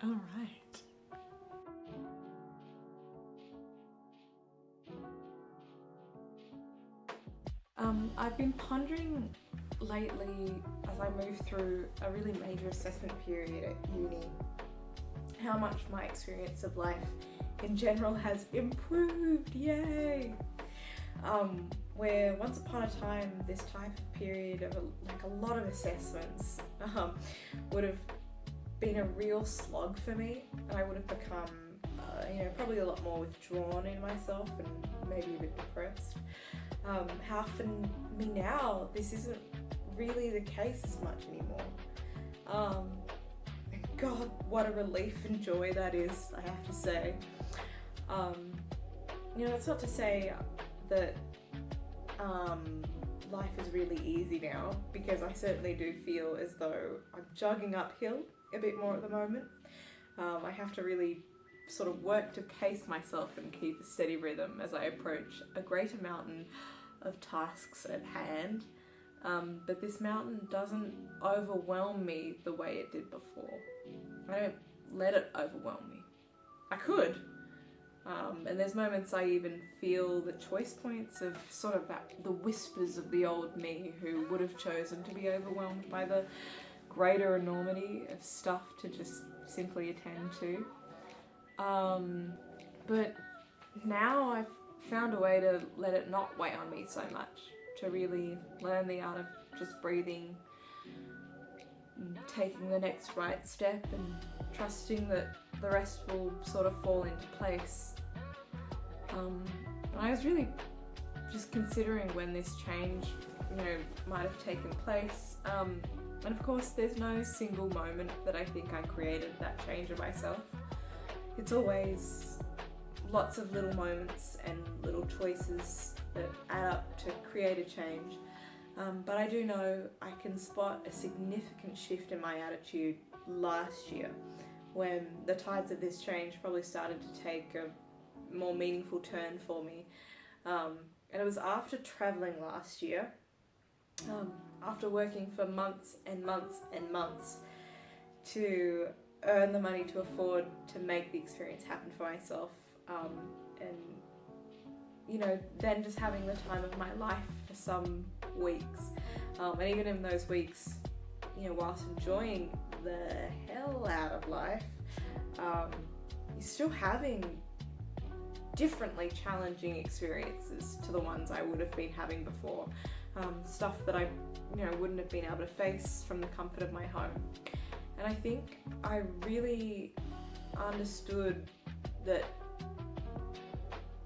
All right. I've been pondering lately as I move through a really major assessment period at uni how much my experience of life in general has improved. Yay! Where once upon a time this type of period of a lot of assessments would have been a real slog for me, and I would have become probably a lot more withdrawn in myself and maybe a bit depressed. How for me now this isn't really the case as much anymore. Um, God, what a relief and joy that is, I have to say. Um, that's not to say that life is really easy now, because I certainly do feel as though I'm jogging uphill a bit more at the moment. I have to really sort of work to pace myself and keep a steady rhythm as I approach a greater mountain of tasks at hand. But this mountain doesn't overwhelm me the way it did before. I don't let it overwhelm me. I could. And there's moments I even feel the choice points of sort of the whispers of the old me who would have chosen to be overwhelmed by the greater enormity of stuff to just simply attend to. But now I've found a way to let it not weigh on me so much, to really learn the art of just breathing, taking the next right step, and trusting that the rest will sort of fall into place. I was really just considering when this change, might have taken place. And of course, there's no single moment that I think I created that change in myself. It's always lots of little moments and little choices that add up to create a change. But I do know I can spot a significant shift in my attitude last year, when the tides of this change probably started to take a more meaningful turn for me. And it was after travelling last year, after working for months and months and months to earn the money to afford to make the experience happen for myself, and then just having the time of my life for some weeks, and even in those weeks, whilst enjoying the hell out of life, you're still having differently challenging experiences to the ones I would have been having before. Stuff that I wouldn't have been able to face from the comfort of my home. And I think I really understood that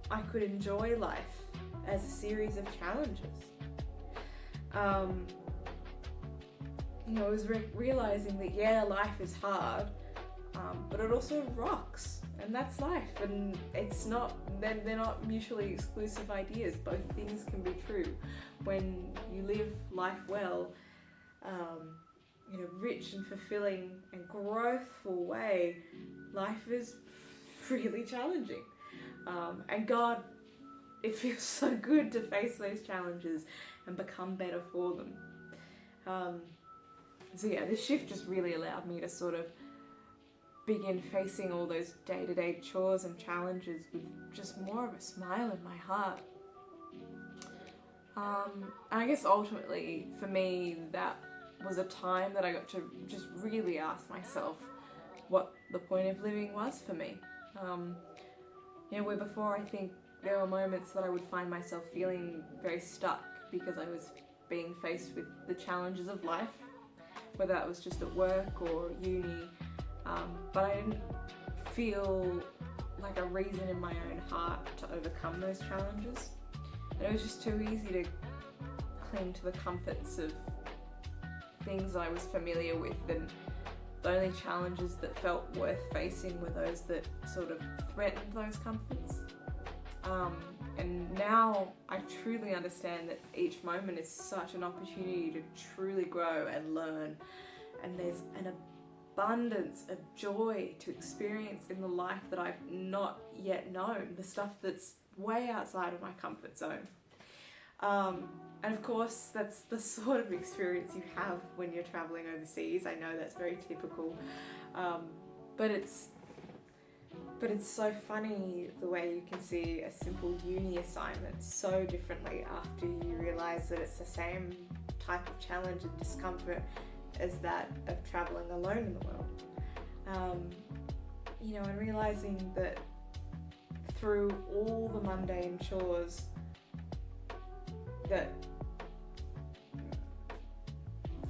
I could enjoy life as a series of challenges. I was realizing that life is hard, but it also rocks, and that's life. And it's not, they're not mutually exclusive ideas. Both things can be true. When you live life well, rich and fulfilling and growthful way, life is really challenging. And God, it feels so good to face those challenges and become better for them. This shift just really allowed me to sort of begin facing all those day-to-day chores and challenges with just more of a smile in my heart. And I guess ultimately for me that was a time that I got to just really ask myself what the point of living was for me. Where before I think there were moments that I would find myself feeling very stuck because I was being faced with the challenges of life, whether that was just at work or uni, but I didn't feel like a reason in my own heart to overcome those challenges. And it was just too easy to cling to the comforts of things I was familiar with, and the only challenges that felt worth facing were those that sort of threatened those comforts. And now I truly understand that each moment is such an opportunity to truly grow and learn, and there's an abundance of joy to experience in the life that I've not yet known, the stuff that's way outside of my comfort zone. And of course, that's the sort of experience you have when you're traveling overseas. I know that's very typical. but it's so funny the way you can see a simple uni assignment so differently after you realise that it's the same type of challenge and discomfort as that of travelling alone in the world. And realising that through all the mundane chores that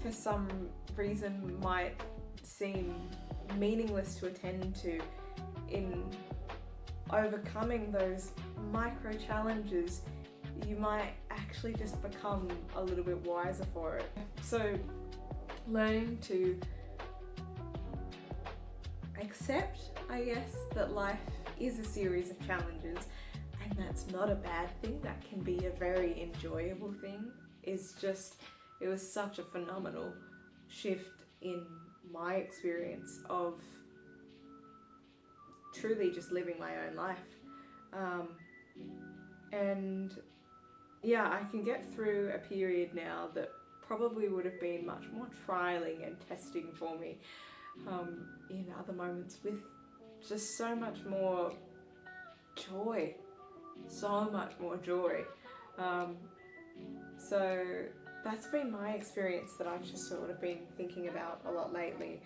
for some reason might seem meaningless to attend to, in overcoming those micro challenges, you might actually just become a little bit wiser for it. So learning to accept, I guess, that life is a series of challenges, and that's not a bad thing, that can be a very enjoyable thing, it was such a phenomenal shift in my experience of truly just living my own life. And yeah, I can get through a period now that probably would have been much more trialing and testing for me in other moments, with just so much more joy. So that's been my experience that I've just sort of been thinking about a lot lately.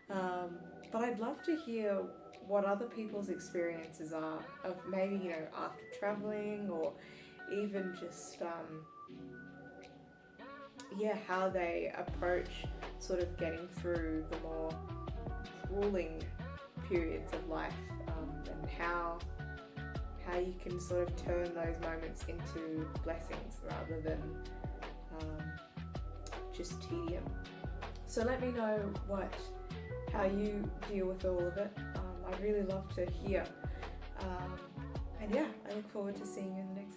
But I'd love to hear what other people's experiences are of maybe, after traveling, or even just, how they approach sort of getting through the more grueling periods of life, and how you can sort of turn those moments into blessings rather than just tedium. So let me know how you deal with all of it. I'd really love to hear. And yeah, I look forward to seeing you in the next